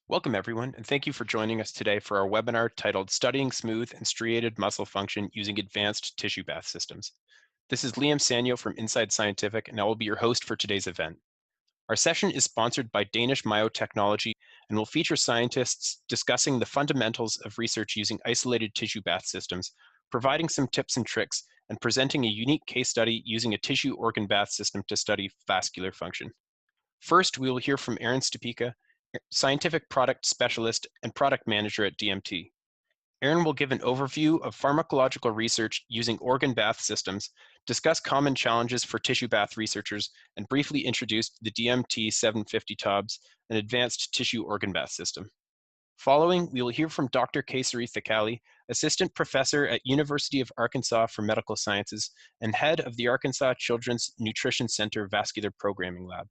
Welcome, everyone, and thank you for joining us today for our webinar titled Studying Smooth and Striated Muscle Function Using Advanced Tissue Bath Systems. This is Liam Sanyo from Inside Scientific, and I will be your host for today's event. Our session is sponsored by Danish Myotechnology and will feature scientists discussing the fundamentals of research using isolated tissue bath systems, providing some tips and tricks, and presenting a unique case study using a tissue organ bath system to study vascular function. First, we will hear from Aaron Stupica, Scientific Product Specialist and Product Manager at DMT. Aaron will give an overview of pharmacological research using organ bath systems, discuss common challenges for tissue bath researchers, and briefly introduce the DMT 750 TOBS, an advanced tissue organ bath system. Following, we will hear from Dr. Keshari Thakali, Assistant Professor at University of Arkansas for Medical Sciences and Head of the Arkansas Children's Nutrition Center Vascular Programming Lab.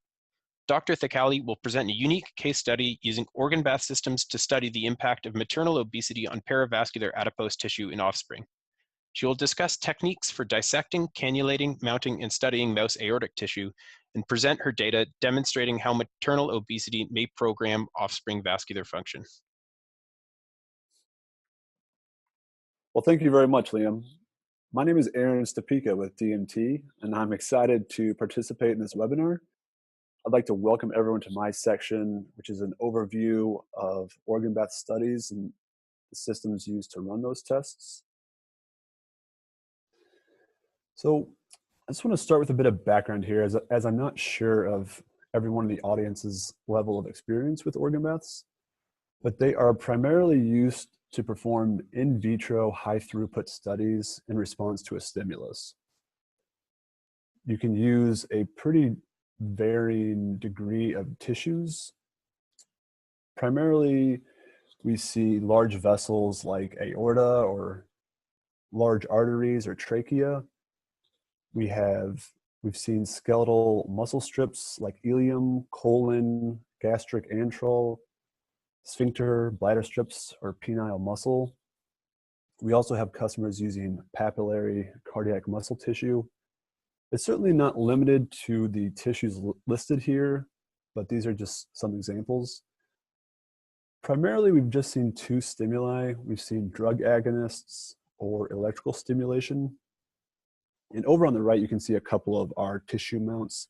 Dr. Thakali will present a unique case study using organ bath systems to study the impact of maternal obesity on perivascular adipose tissue in offspring. She will discuss techniques for dissecting, cannulating, mounting, and studying mouse aortic tissue, and present her data demonstrating how maternal obesity may program offspring vascular function. Well, thank you very much, Liam. My name is Aaron Stupica with DMT, and I'm excited to participate in this webinar. I'd like to welcome everyone to my section, which is an overview of organ bath studies and the systems used to run those tests. So I just want to start with a bit of background here, as I'm not sure of everyone in the audience's level of experience with organ baths, but they are primarily used to perform in vitro high throughput studies in response to a stimulus. You can use a pretty varying degree of tissues. Primarily, we see large vessels like aorta or large arteries or trachea. We've seen skeletal muscle strips like ileum, colon, gastric antral, sphincter, bladder strips, or penile muscle. We also have customers using papillary cardiac muscle tissue. It's certainly not limited to the tissues listed here, but these are just some examples. Primarily, we've just seen two stimuli. We've seen drug agonists or electrical stimulation. And over on the right, you can see a couple of our tissue mounts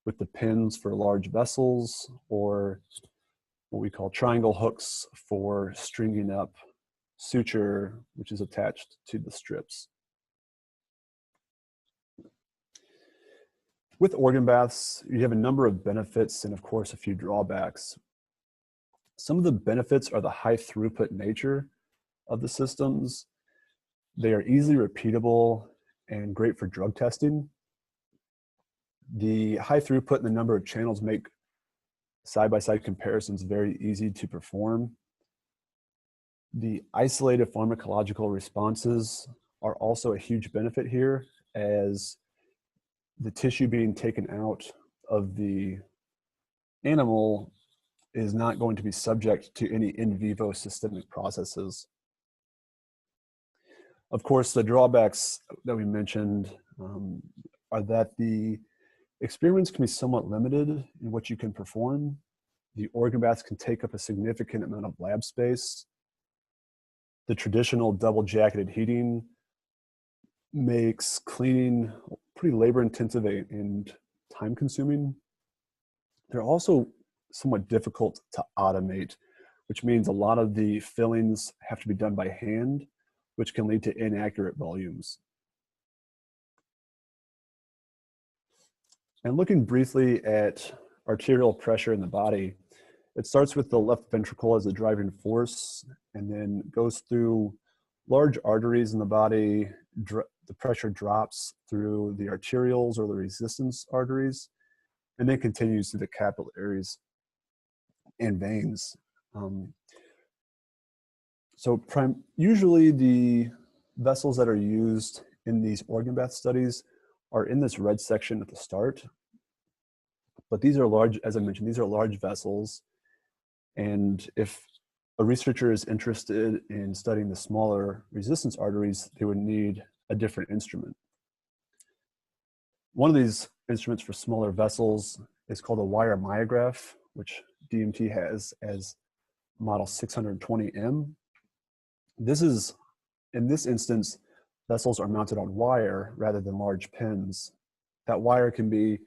with the pins for large vessels, or what we call triangle hooks for stringing up suture, which is attached to the strips. With organ baths, you have a number of benefits and, of course, a few drawbacks. Some of the benefits are the high throughput nature of the systems. They are easily repeatable and great for drug testing. The high throughput and the number of channels make side-by-side comparisons very easy to perform. The isolated pharmacological responses are also a huge benefit here, as the tissue being taken out of the animal is not going to be subject to any in vivo systemic processes. Of course, the drawbacks that we mentioned are that the experiments can be somewhat limited in what you can perform. The organ baths can take up a significant amount of lab space. The traditional double jacketed heating makes cleaning pretty labor intensive and time consuming. They're also somewhat difficult to automate, which means a lot of the fillings have to be done by hand, which can lead to inaccurate volumes. And looking briefly at arterial pressure in the body, it starts with the left ventricle as the driving force and then goes through large arteries in the body. The pressure drops through the arterioles or the resistance arteries, and then continues through the capillaries and veins. Usually the vessels that are used in these organ bath studies are in this red section at the start. But these are large, as I mentioned, these are large vessels. And if a researcher is interested in studying the smaller resistance arteries, they would need a different instrument. One of these instruments for smaller vessels is called a wire myograph, which DMT has as model 620M. In this instance, vessels are mounted on wire rather than large pins. That wire can be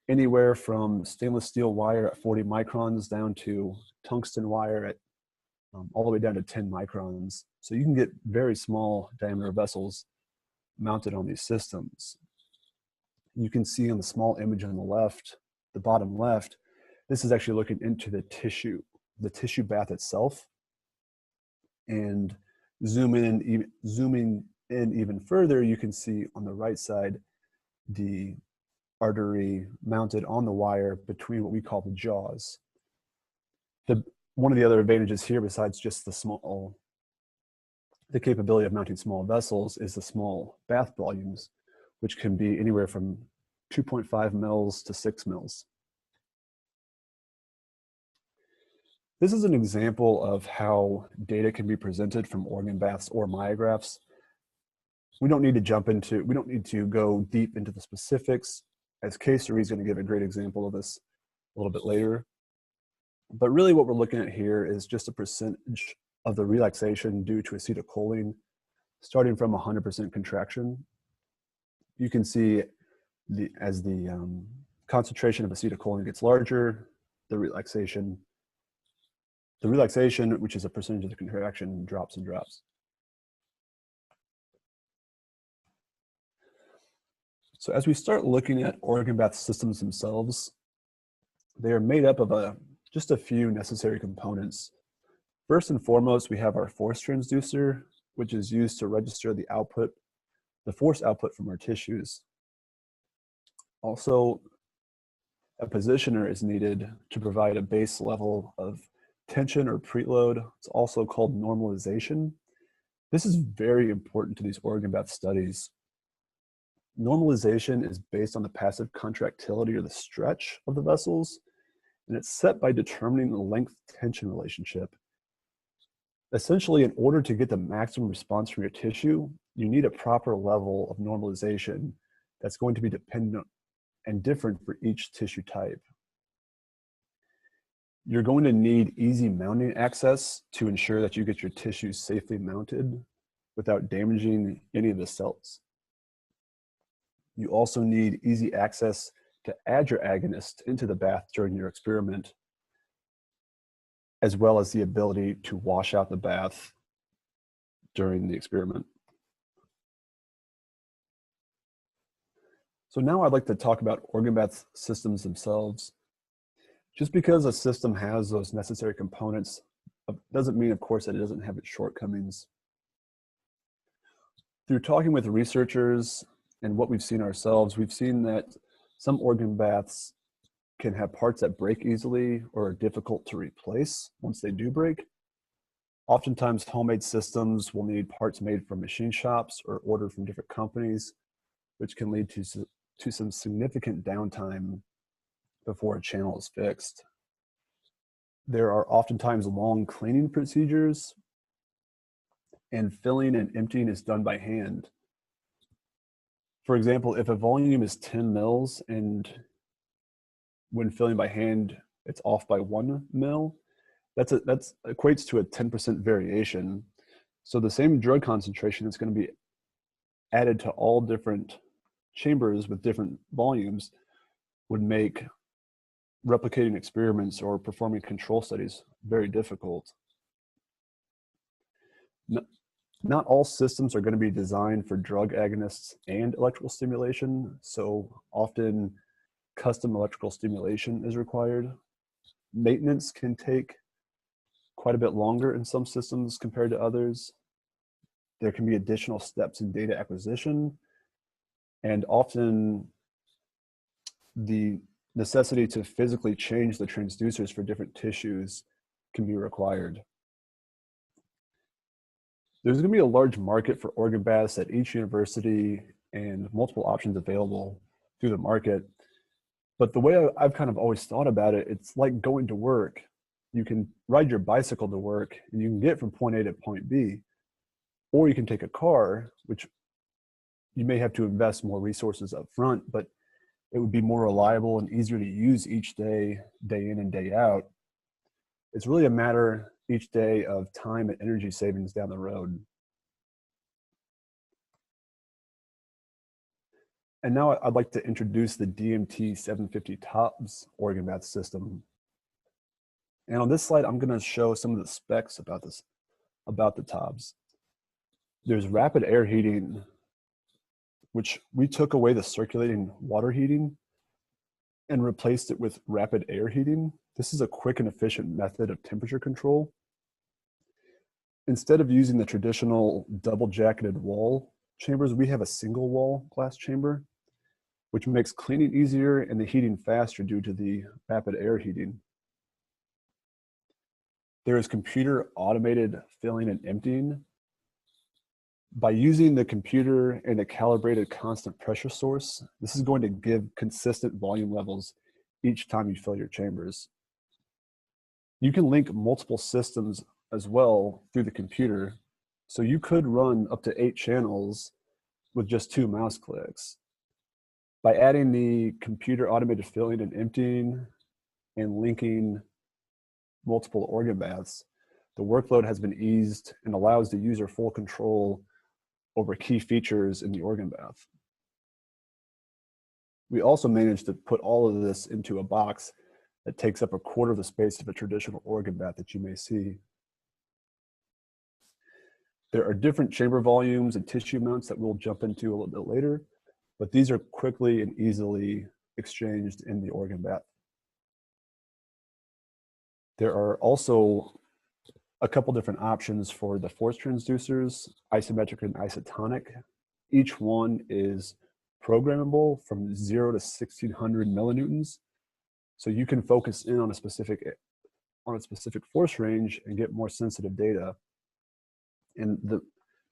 anywhere from stainless steel wire at 40 microns down to tungsten wire at all the way down to 10 microns. So you can get very small diameter vessels mounted on these systems. You can see on the small image on the left, the bottom left, this is actually looking into the tissue bath itself. And zooming in even further, you can see on the right side the artery mounted on the wire between what we call the jaws. One of the other advantages here, besides just the capability of mounting small vessels, is the small bath volumes, which can be anywhere from 2.5 mils to 6 mils. This is an example of how data can be presented from organ baths or myographs. We don't need to go deep into the specifics, as Keshari is going to give a great example of this a little bit later. But really what we're looking at here is just a percentage of the relaxation due to acetylcholine, starting from 100% contraction. You can see as the concentration of acetylcholine gets larger, the relaxation, which is a percentage of the contraction, drops and drops. So as we start looking at organ bath systems themselves, they are made up of just a few necessary components. First and foremost, we have our force transducer, which is used to register the force output from our tissues. Also, a positioner is needed to provide a base level of tension or preload. It's also called normalization. This is very important to these organ bath studies. Normalization is based on the passive contractility or the stretch of the vessels, and it's set by determining the length-tension relationship. Essentially, in order to get the maximum response from your tissue, you need a proper level of normalization that's going to be dependent and different for each tissue type. You're going to need easy mounting access to ensure that you get your tissues safely mounted without damaging any of the cells. You also need easy access to add your agonist into the bath during your experiment, as well as the ability to wash out the bath during the experiment. So now I'd like to talk about organ bath systems themselves. Just because a system has those necessary components doesn't mean, of course, that it doesn't have its shortcomings. Through talking with researchers and what we've seen ourselves, we've seen that some organ baths can have parts that break easily or are difficult to replace once they do break. Oftentimes, homemade systems will need parts made from machine shops or ordered from different companies, which can lead to some significant downtime before a channel is fixed. There are oftentimes long cleaning procedures, and filling and emptying is done by hand. For example, if a volume is 10 mils and when filling by hand, it's off by 1 mil, that equates to a 10% variation. So the same drug concentration is going to be added to all different chambers with different volumes would make replicating experiments or performing control studies very difficult. Not all systems are going to be designed for drug agonists and electrical stimulation, so often custom electrical stimulation is required. Maintenance can take quite a bit longer in some systems compared to others. There can be additional steps in data acquisition, and often the necessity to physically change the transducers for different tissues can be required. There's going to be a large market for organ baths at each university and multiple options available through the market. But the way I've kind of always thought about it, it's like going to work. You can ride your bicycle to work and you can get from point A to point B, or you can take a car, which you may have to invest more resources up front, but it would be more reliable and easier to use each day, day in and day out. It's really a matter each day of time and energy savings down the road. And now I'd like to introduce the DMT 750 TOBS organ bath system. And on this slide, I'm going to show some of the specs about the TOBS. There's rapid air heating, which we took away the circulating water heating and replaced it with rapid air heating. This is a quick and efficient method of temperature control. Instead of using the traditional double-jacketed wall chambers, we have a single wall glass chamber, which makes cleaning easier and the heating faster due to the rapid air heating. There is computer automated filling and emptying. By using the computer and a calibrated constant pressure source, this is going to give consistent volume levels each time you fill your chambers. You can link multiple systems as well through the computer, so you could run up to 8 channels with just 2 mouse clicks. By adding the computer automated filling and emptying and linking multiple organ baths, the workload has been eased and allows the user full control over key features in the organ bath. We also managed to put all of this into a box that takes up 1/4 of the space of a traditional organ bath that you may see. There are different chamber volumes and tissue amounts that we'll jump into a little bit later, but these are quickly and easily exchanged in the organ bath. There are also a couple different options for the force transducers, isometric and isotonic. Each one is programmable from 0 to 1600 millinewtons. So you can focus in on a specific force range and get more sensitive data. And the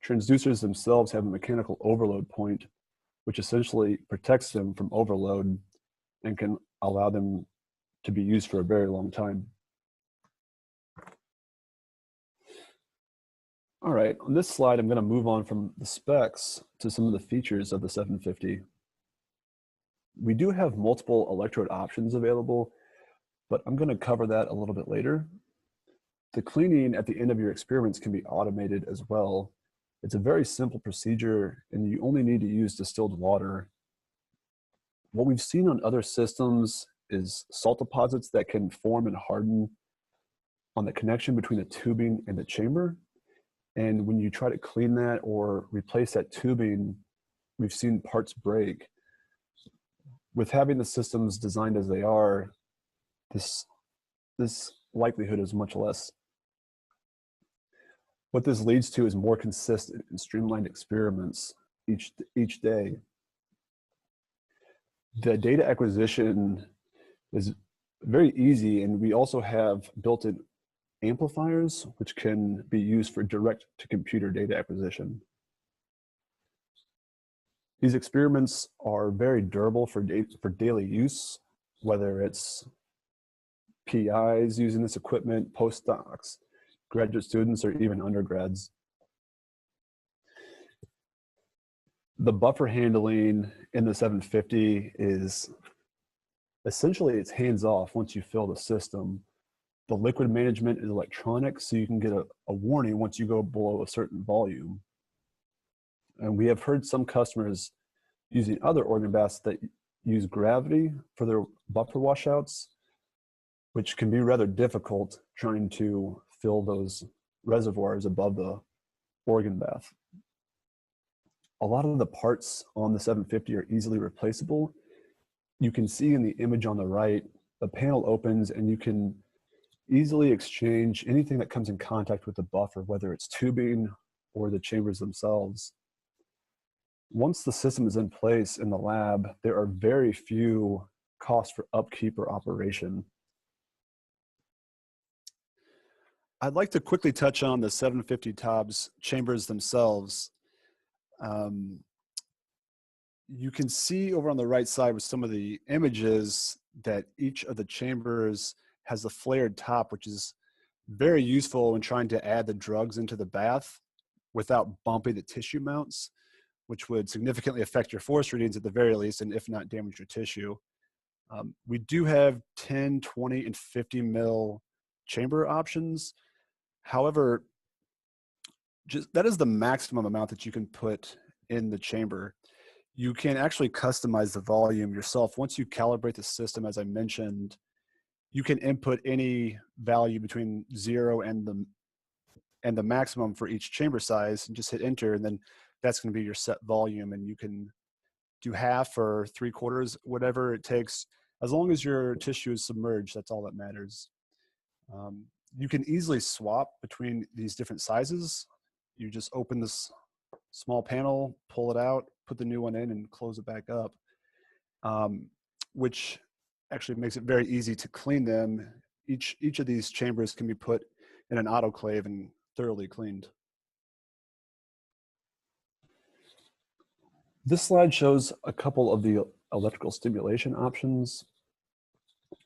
transducers themselves have a mechanical overload point, which essentially protects them from overload and can allow them to be used for a very long time. All right, on this slide, I'm going to move on from the specs to some of the features of the 750. We do have multiple electrode options available, but I'm going to cover that a little bit later. The cleaning at the end of your experiments can be automated as well. It's a very simple procedure, and you only need to use distilled water. What we've seen on other systems is salt deposits that can form and harden on the connection between the tubing and the chamber. And when you try to clean that or replace that tubing, we've seen parts break. With having the systems designed as they are, this likelihood is much less. What this leads to is more consistent and streamlined experiments each day. The data acquisition is very easy, and we also have built-in amplifiers, which can be used for direct-to-computer data acquisition. These experiments are very durable for daily use, whether it's PIs using this equipment, postdocs, graduate students, or even undergrads. The buffer handling in the 750 is essentially it's hands-off once you fill the system. The liquid management is electronic, so you can get a warning once you go below a certain volume. And we have heard some customers using other organ baths that use gravity for their buffer washouts, which can be rather difficult trying to fill those reservoirs above the organ bath. A lot of the parts on the 750 are easily replaceable. You can see in the image on the right, the panel opens and you can easily exchange anything that comes in contact with the buffer, whether it's tubing or the chambers themselves. Once the system is in place in the lab, there are very few costs for upkeep or operation. I'd like to quickly touch on the 750 TOBS chambers themselves. You can see over on the right side with some of the images that each of the chambers has a flared top, which is very useful when trying to add the drugs into the bath without bumping the tissue mounts, which would significantly affect your force readings at the very least, and if not damage your tissue. We do have 10, 20, and 50 mil chamber options. However, that is the maximum amount that you can put in the chamber. You can actually customize the volume yourself. Once you calibrate the system, as I mentioned, you can input any value between 0 and the maximum for each chamber size and just hit enter, and then that's going to be your set volume, and you can do half or 3/4, whatever it takes. As long as your tissue is submerged, that's all that matters. You can easily swap between these different sizes. You just open this small panel, pull it out, put the new one in, and close it back up, which actually makes it very easy to clean them. Each of these chambers can be put in an autoclave and thoroughly cleaned. This slide shows a couple of the electrical stimulation options.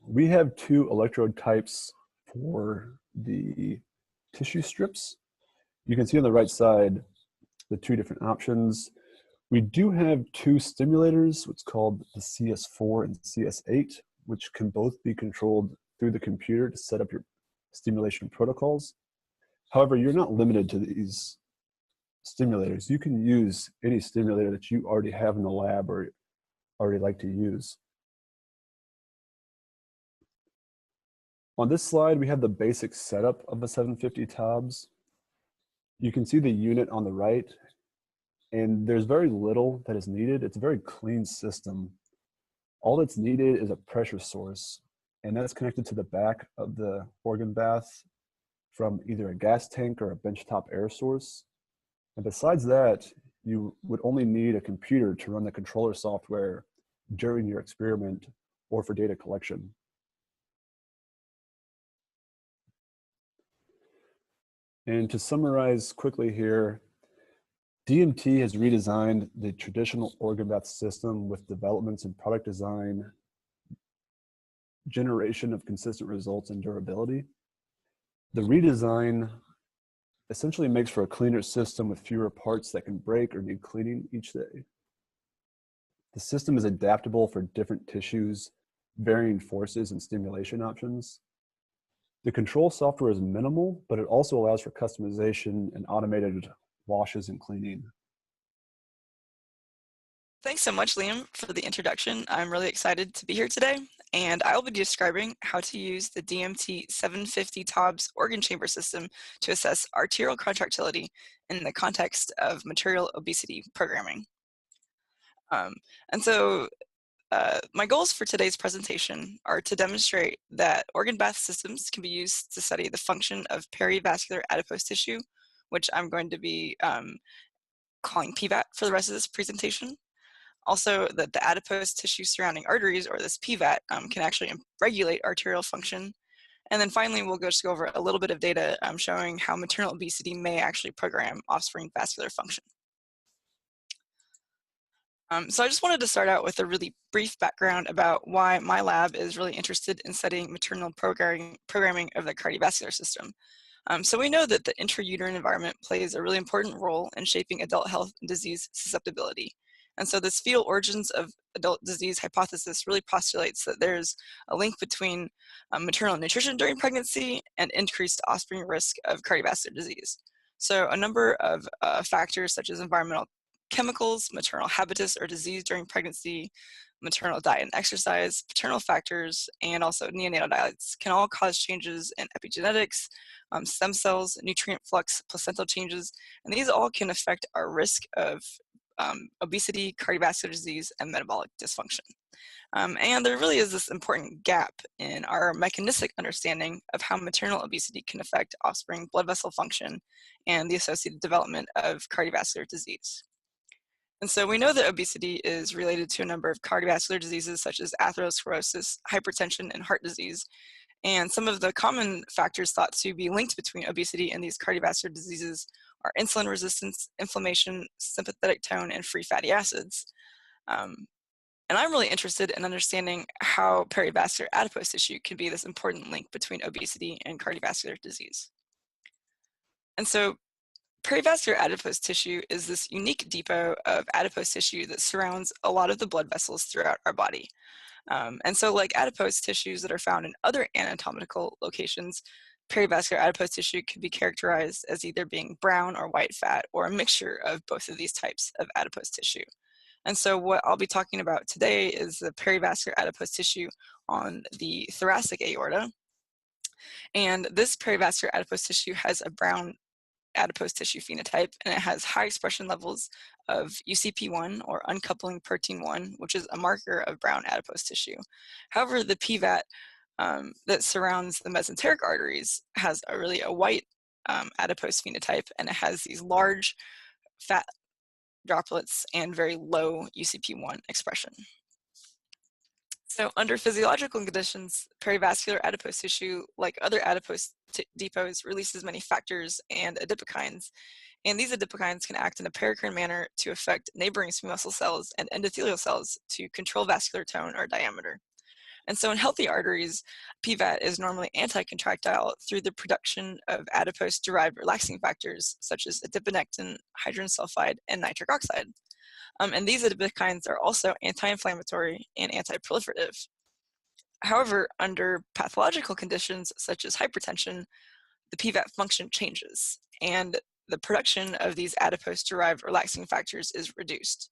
We have 2 electrode types for the tissue strips. You can see on the right side the 2 different options. We do have 2 stimulators, what's called the CS4 and CS8, which can both be controlled through the computer to set up your stimulation protocols. However, you're not limited to these stimulators. You can use any stimulator that you already have in the lab or already like to use. On this slide, we have the basic setup of the 750 TOBS. You can see the unit on the right, and there's very little that is needed. It's a very clean system. All that's needed is a pressure source, and that's connected to the back of the organ bath from either a gas tank or a benchtop air source. And besides that, you would only need a computer to run the controller software during your experiment or for data collection. And to summarize quickly here, DMT has redesigned the traditional organ bath system with developments in product design, generation of consistent results, and durability. The redesign essentially makes for a cleaner system with fewer parts that can break or need cleaning each day. The system is adaptable for different tissues, varying forces, and stimulation options. The control software is minimal, but it also allows for customization and automated washes and cleaning. Thanks so much, Liam, for the introduction. I'm really excited to be here today, and I will be describing how to use the DMT 750 TOBS organ chamber system to assess arterial contractility in the context of material obesity programming. My goals for today's presentation are to demonstrate that organ bath systems can be used to study the function of perivascular adipose tissue, which I'm going to be calling PVAT for the rest of this presentation. Also, that the adipose tissue surrounding arteries, or this PVAT, can actually regulate arterial function. And then finally, we'll just go over a little bit of data showing how maternal obesity may actually program offspring vascular function. So I just wanted to start out with a really brief background about why my lab is really interested in studying maternal programming of the cardiovascular system. So we know that the intrauterine environment plays a really important role in shaping adult health and disease susceptibility. And so this fetal origins of adult disease hypothesis really postulates that there's a link between maternal nutrition during pregnancy and increased offspring risk of cardiovascular disease. So a number of factors such as environmental chemicals, maternal habitus or disease during pregnancy, maternal diet and exercise, paternal factors, and also neonatal diets can all cause changes in epigenetics, stem cells, nutrient flux, placental changes, and these all can affect our risk of obesity, cardiovascular disease, and metabolic dysfunction. And there really is this important gap in our mechanistic understanding of how maternal obesity can affect offspring blood vessel function and the associated development of cardiovascular disease. And so we know that obesity is related to a number of cardiovascular diseases such as atherosclerosis, hypertension, and heart disease. And some of the common factors thought to be linked between obesity and these cardiovascular diseases are insulin resistance, inflammation, sympathetic tone, and free fatty acids. And I'm really interested in understanding how perivascular adipose tissue can be this important link between obesity and cardiovascular disease. And so perivascular adipose tissue is this unique depot of adipose tissue that surrounds a lot of the blood vessels throughout our body. And so like adipose tissues that are found in other anatomical locations, perivascular adipose tissue can be characterized as either being brown or white fat, or a mixture of both of these types of adipose tissue. And so what I'll be talking about today is the perivascular adipose tissue on the thoracic aorta. And this perivascular adipose tissue has a brown adipose tissue phenotype, and it has high expression levels of UCP1, or uncoupling protein 1, which is a marker of brown adipose tissue. However, the PVAT that surrounds the mesenteric arteries has a white adipose phenotype, and it has these large fat droplets and very low UCP1 expression. So under physiological conditions, perivascular adipose tissue, like other adipose depots, releases many factors and adipokines. And these adipokines can act in a paracrine manner to affect neighboring smooth muscle cells and endothelial cells to control vascular tone or diameter. And so in healthy arteries, PVAT is normally anti-contractile through the production of adipose-derived relaxing factors such as adiponectin, hydrogen sulfide, and nitric oxide. And these adipokines are also anti-inflammatory and anti-proliferative. However, under pathological conditions such as hypertension, the PVAT function changes, and the production of these adipose-derived relaxing factors is reduced.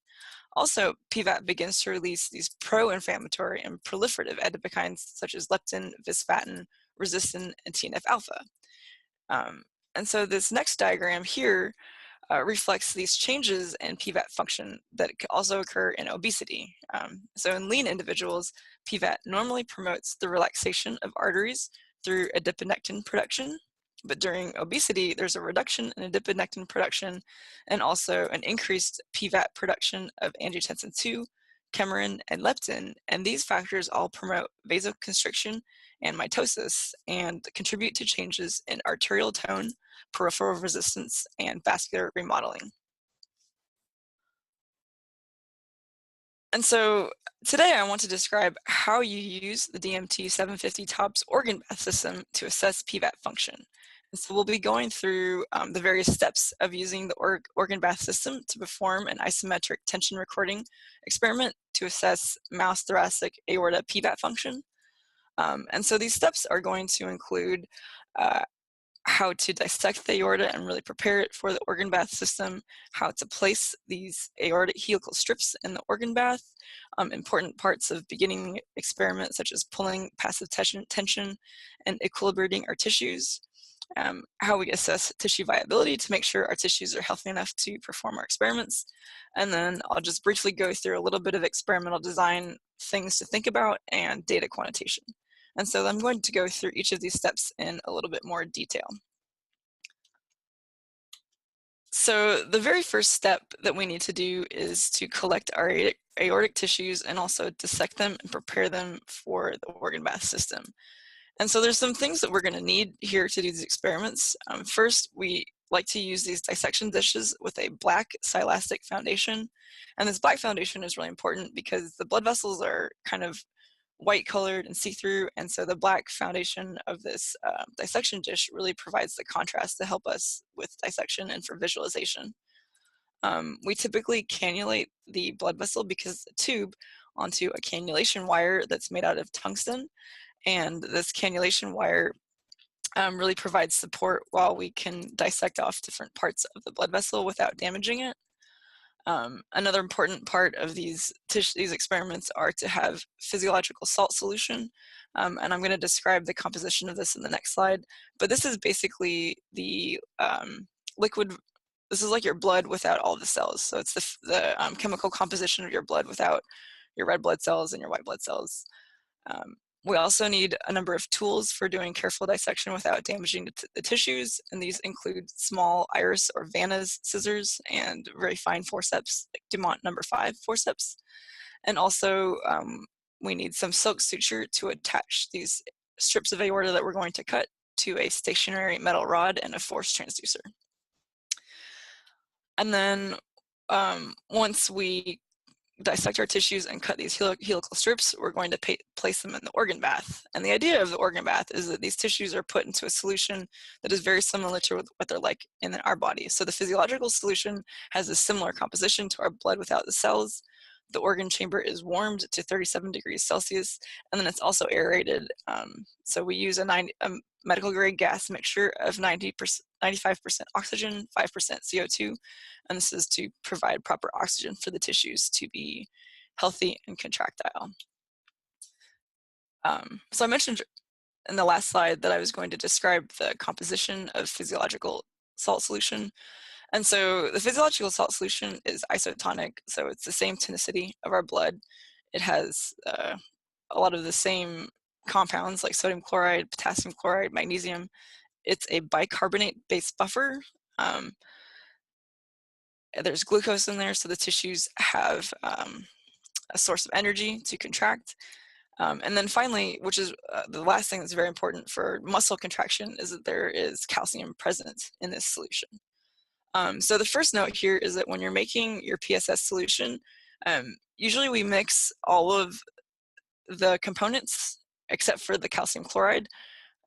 Also, PVAT begins to release these pro-inflammatory and proliferative adipokines such as leptin, vispatin, resistin, and TNF-alpha. And so this next diagram here reflects these changes in PVAT function that can also occur in obesity. So in lean individuals, PVAT normally promotes the relaxation of arteries through adiponectin production, but during obesity, there's a reduction in adiponectin production and also an increased PVAT production of angiotensin II, chemarin, and leptin, and these factors all promote vasoconstriction and mitosis and contribute to changes in arterial tone, peripheral resistance, and vascular remodeling. And so today I want to describe how you use the DMT 750 TOPS organ bath system to assess PVAT function. And so we'll be going through the various steps of using the organ bath system to perform an isometric tension recording experiment to assess mouse thoracic aorta PVAT function. And so these steps are going to include how to dissect the aorta and really prepare it for the organ bath system, how to place these aortic helical strips in the organ bath, important parts of beginning experiment such as pulling passive tension and equilibrating our tissues, how we assess tissue viability to make sure our tissues are healthy enough to perform our experiments. And then I'll just briefly go through a little bit of experimental design things to think about and data quantitation. And so I'm going to go through each of these steps in a little bit more detail. So the very first step that we need to do is to collect our aortic tissues and also dissect them and prepare them for the organ bath system. And so there's some things that we're going to need here to do these experiments. First, we like to use these dissection dishes with a black silastic foundation. And this black foundation is really important because the blood vessels are kind of white colored and see-through, and so the black foundation of this dissection dish really provides the contrast to help us with dissection and for visualization. We typically cannulate the blood vessel because the tube onto a cannulation wire that's made out of tungsten, and this cannulation wire really provides support while we can dissect off different parts of the blood vessel without damaging it. Another important part of these experiments are to have physiological salt solution, and I'm going to describe the composition of this in the next slide, but this is basically the liquid. This is like your blood without all the cells, so it's the chemical composition of your blood without your red blood cells and your white blood cells. We also need a number of tools for doing careful dissection without damaging the tissues, and these include small iris or Vanna's scissors and very fine forceps, like Dumont No. 5 forceps. And also we need some silk suture to attach these strips of aorta that we're going to cut to a stationary metal rod and a force transducer. And then once we dissect our tissues and cut these helical strips, we're going to place them in the organ bath. And the idea of the organ bath is that these tissues are put into a solution that is very similar to what they're like in our body. So the physiological solution has a similar composition to our blood without the cells. the organ chamber is warmed to 37 degrees Celsius, and then it's also aerated. So we use a medical grade gas mixture of 95% oxygen, 5% CO2, and this is to provide proper oxygen for the tissues to be healthy and contractile. So I mentioned in the last slide that I was going to describe the composition of physiological salt solution. And so the physiological salt solution is isotonic, so it's the same tonicity of our blood. It has a lot of the same compounds like sodium chloride, potassium chloride, magnesium. It's a bicarbonate-based buffer. There's glucose in there, so the tissues have a source of energy to contract. And then finally, which is the last thing that's very important for muscle contraction, is that there is calcium present in this solution. So the first note here is that when you're making your PSS solution, usually we mix all of the components except for the calcium chloride.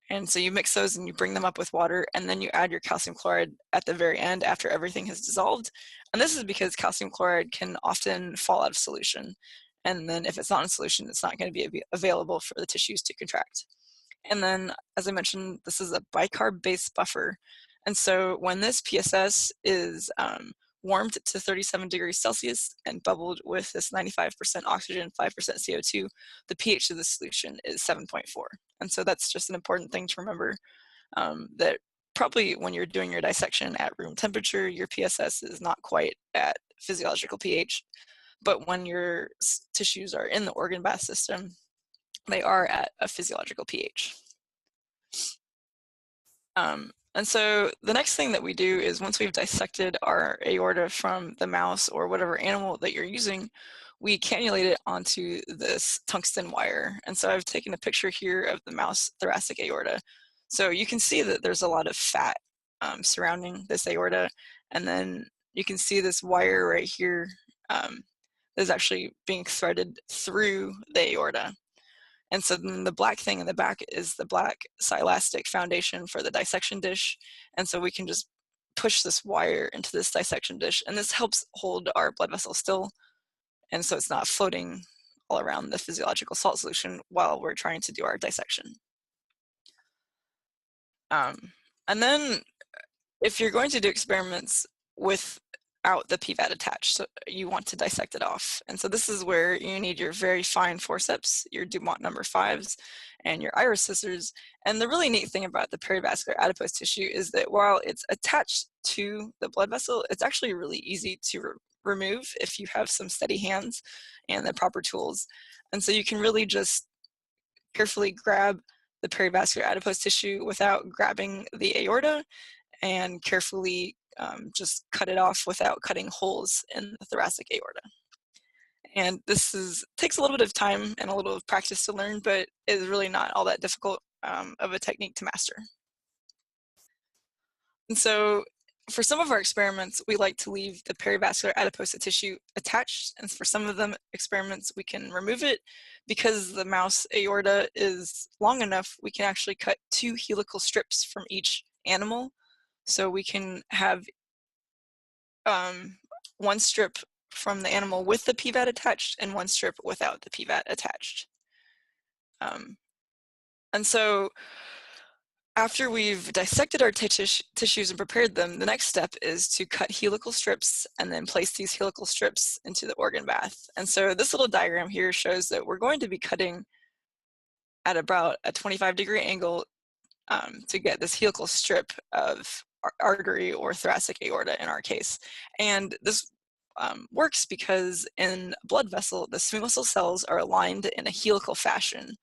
And so you mix those and you bring them up with water, and then you add your calcium chloride at the very end after everything has dissolved. And this is because calcium chloride can often fall out of solution. And then if it's not in solution, it's not going to be available for the tissues to contract. And then, as I mentioned, this is a bicarb-based buffer. And so when this PSS is warmed to 37 degrees Celsius and bubbled with this 95% oxygen, 5% CO2, the pH of the solution is 7.4. And so that's just an important thing to remember, that probably when you're doing your dissection at room temperature, your PSS is not quite at physiological pH. But when your tissues are in the organ bath system, they are at a physiological pH. And so the next thing that we do is, once we've dissected our aorta from the mouse or whatever animal that you're using, we cannulate it onto this tungsten wire. And so I've taken a picture here of the mouse thoracic aorta. So you can see that there's a lot of fat surrounding this aorta. And then you can see this wire right here is actually being threaded through the aorta. And so then the black thing in the back is the black silastic foundation for the dissection dish. And so we can just push this wire into this dissection dish, and this helps hold our blood vessel still. And so it's not floating all around the physiological salt solution while we're trying to do our dissection. And then if you're going to do experiments without the PVAT attached, so you want to dissect it off. And so this is where you need your very fine forceps, your Dumont number 5s, and your iris scissors. And the really neat thing about the perivascular adipose tissue is that while it's attached to the blood vessel, it's actually really easy to remove if you have some steady hands and the proper tools. And so you can really just carefully grab the perivascular adipose tissue without grabbing the aorta, and carefully just cut it off without cutting holes in the thoracic aorta. And this takes a little bit of time and a little of practice to learn, but is really not all that difficult of a technique to master. And so for some of our experiments, we like to leave the perivascular adipose tissue attached, and for some of them experiments, we can remove it. Because the mouse aorta is long enough, we can actually cut 2 helical strips from each animal. So we can have one strip from the animal with the PVAT attached and one strip without the PVAT attached. And so after we've dissected our tissues and prepared them, the next step is to cut helical strips and then place these helical strips into the organ bath. And so this little diagram here shows that we're going to be cutting at about a 25-degree angle to get this helical strip of artery or thoracic aorta in our case. And this works because in a blood vessel, the smooth muscle cells are aligned in a helical fashion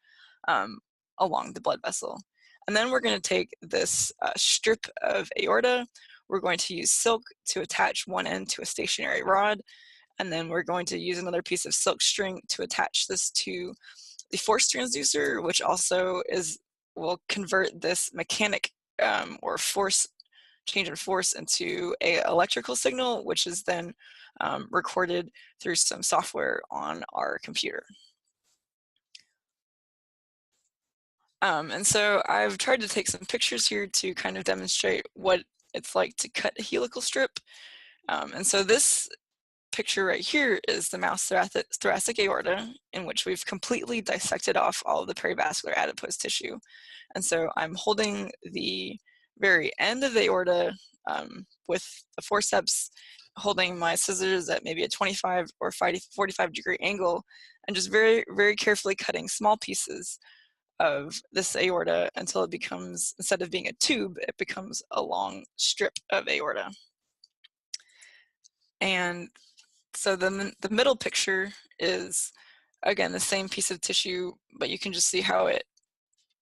along the blood vessel. And then we're going to take this strip of aorta, we're going to use silk to attach one end to a stationary rod, and then we're going to use another piece of silk string to attach this to the force transducer, which also will convert this mechanic or change in force into an electrical signal, which is then recorded through some software on our computer. And so I've tried to take some pictures here to kind of demonstrate what it's like to cut a helical strip. And so this picture right here is the mouse thoracic aorta, in which we've completely dissected off all of the perivascular adipose tissue. And so I'm holding the very end of the aorta with the forceps, holding my scissors at maybe a 25 or 45 degree angle, and just very, very carefully cutting small pieces of this aorta until it becomes, instead of being a tube, it becomes a long strip of aorta. And so the middle picture is, again, the same piece of tissue, but you can just see how it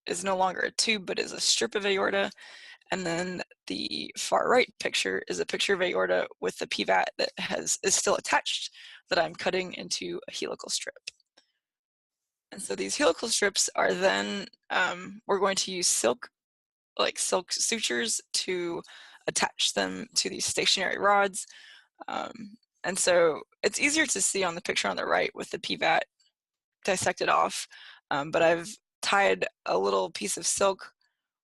is no longer a tube, but is a strip of aorta. And then the far right picture is a picture of aorta with the PVAT that is still attached, that I'm cutting into a helical strip. And so these helical strips are then, we're going to use silk sutures to attach them to these stationary rods. And so it's easier to see on the picture on the right with the PVAT dissected off, but I've tied a little piece of silk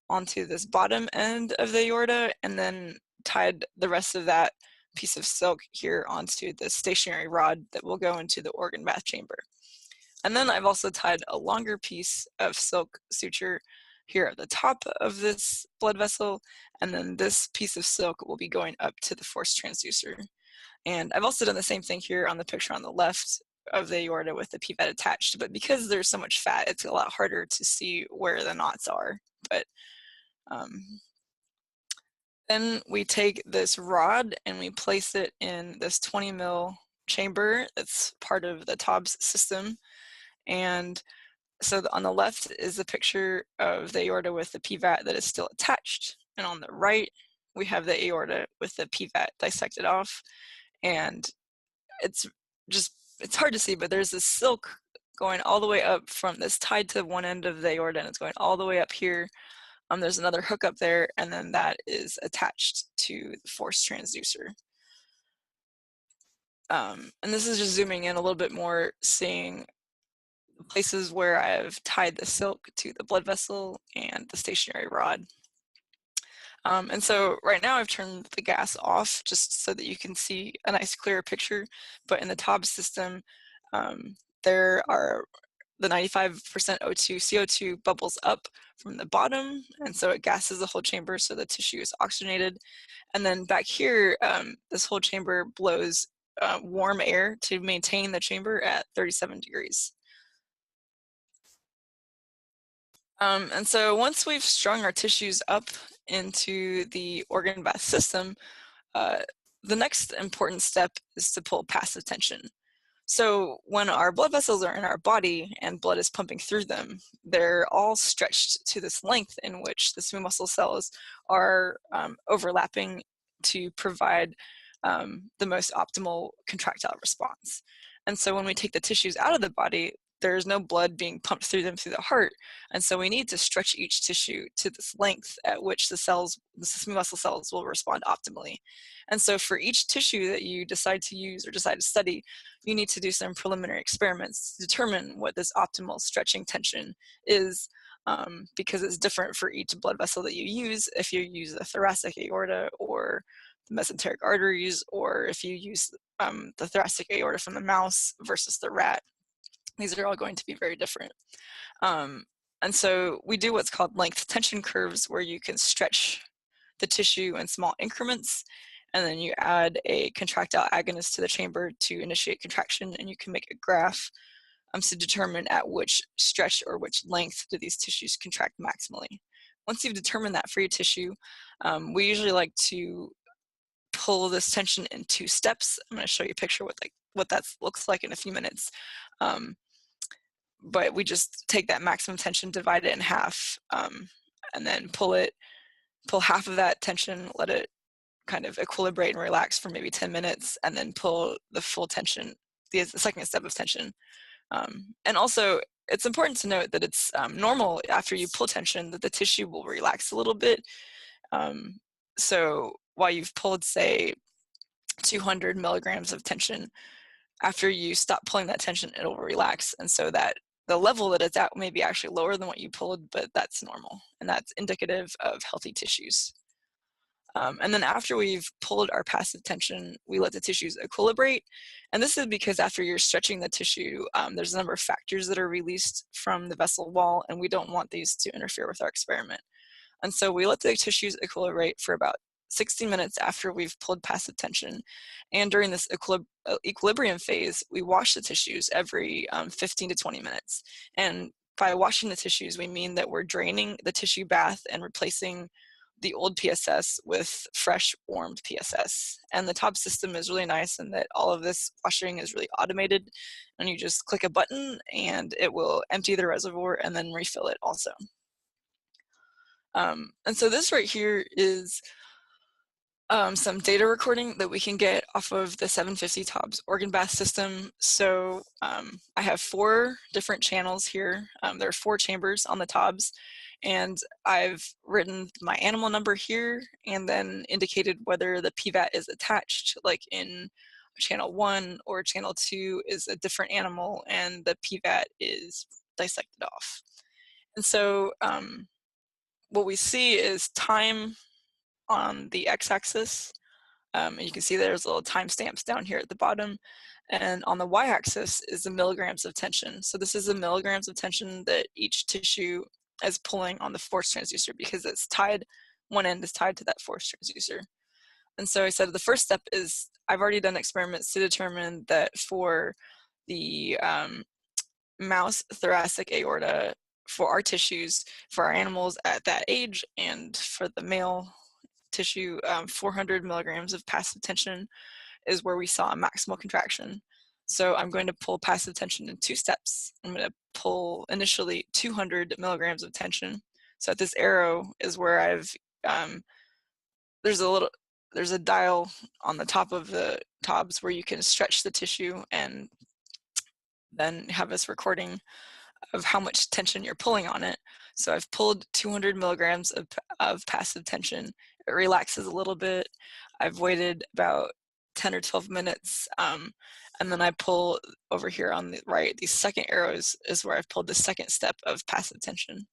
onto this bottom end of the aorta, and then tied the rest of that piece of silk here onto the stationary rod that will go into the organ bath chamber. And then I've also tied a longer piece of silk suture here at the top of this blood vessel, and then this piece of silk will be going up to the force transducer. And I've also done the same thing here on the picture on the left of the aorta with the PVAT attached, but because there's so much fat, it's a lot harder to see where the knots are. But then we take this rod and we place it in this 20 mil chamber that's part of the TOBS system. And so on the left is the picture of the aorta with the PVAT that is still attached. And on the right, we have the aorta with the PVAT dissected off. And it's hard to see, but there's this silk going all the way up from this, tied to one end of the aorta, and it's going all the way up here. There's another hook up there, and then that is attached to the force transducer. And this is just zooming in a little bit more, seeing places where I've tied the silk to the blood vessel and the stationary rod. And so right now I've turned the gas off just so that you can see a nice clearer picture. But in the TOBS system, there are the 95% O2, CO2 bubbles up from the bottom, and so it gases the whole chamber so the tissue is oxygenated. And then back here, this whole chamber blows warm air to maintain the chamber at 37 degrees. And so once we've strung our tissues up into the organ bath system, the next important step is to pull passive tension. So when our blood vessels are in our body and blood is pumping through them, they're all stretched to this length in which the smooth muscle cells are overlapping to provide the most optimal contractile response. And so when we take the tissues out of the body, there's no blood being pumped through them through the heart. And so we need to stretch each tissue to this length at which the smooth muscle cells will respond optimally. And so for each tissue that you decide to use or decide to study, you need to do some preliminary experiments to determine what this optimal stretching tension is, because it's different for each blood vessel that you use. If you use the thoracic aorta or the mesenteric arteries, or if you use the thoracic aorta from the mouse versus the rat. These are all going to be very different. And so we do what's called length tension curves, where you can stretch the tissue in small increments, and then you add a contractile agonist to the chamber to initiate contraction, and you can make a graph to determine at which stretch or which length do these tissues contract maximally. Once you've determined that for your tissue, we usually like to pull this tension in 2 steps. I'm going to show you a picture what that looks like in a few minutes. But we just take that maximum tension, divide it in half, and then pull half of that tension, let it kind of equilibrate and relax for maybe 10 minutes, and then pull the full tension, the second step of tension. And also, it's important to note that it's normal after you pull tension that the tissue will relax a little bit. So while you've pulled, say, 200 milligrams of tension, after you stop pulling that tension, it'll relax. And so that the level that it's at may be actually lower than what you pulled, but that's normal. And that's indicative of healthy tissues. And then after we've pulled our passive tension, we let the tissues equilibrate. And this is because after you're stretching the tissue, there's a number of factors that are released from the vessel wall, and we don't want these to interfere with our experiment. And so we let the tissues equilibrate for about 60 minutes after we've pulled passive tension. And during this equilibrium phase, we wash the tissues every 15 to 20 minutes. And by washing the tissues, we mean that we're draining the tissue bath and replacing the old PSS with fresh warmed PSS. And the TOB system is really nice in that all of this washing is really automated, and you just click a button and it will empty the reservoir and then refill it also. And so this right here is some data recording that we can get off of the 750 TOBS organ bath system. So I have 4 different channels here. There are 4 chambers on the TOBS, and I've written my animal number here and then indicated whether the PVAT is attached, like in channel 1 or channel 2 is a different animal and the PVAT is dissected off. And so what we see is time on the x-axis, and you can see there's little timestamps down here at the bottom, and on the y-axis is the milligrams of tension. So this is the milligrams of tension that each tissue is pulling on the force transducer, because it's tied, one end is tied to that force transducer. And so I said the first step is I've already done experiments to determine that for the mouse thoracic aorta, for our tissues, for our animals at that age, and for the male tissue, 400 milligrams of passive tension is where we saw a maximal contraction. So I'm going to pull passive tension in 2 steps. I'm going to pull initially 200 milligrams of tension. So at this arrow is where I've, there's a dial on the top of the TOBS where you can stretch the tissue and then have this recording of how much tension you're pulling on it. So I've pulled 200 milligrams of passive tension. It relaxes a little bit. I've waited about 10 or 12 minutes, and then I pull over here on the right. These second arrows is where I've pulled the second step of passive tension.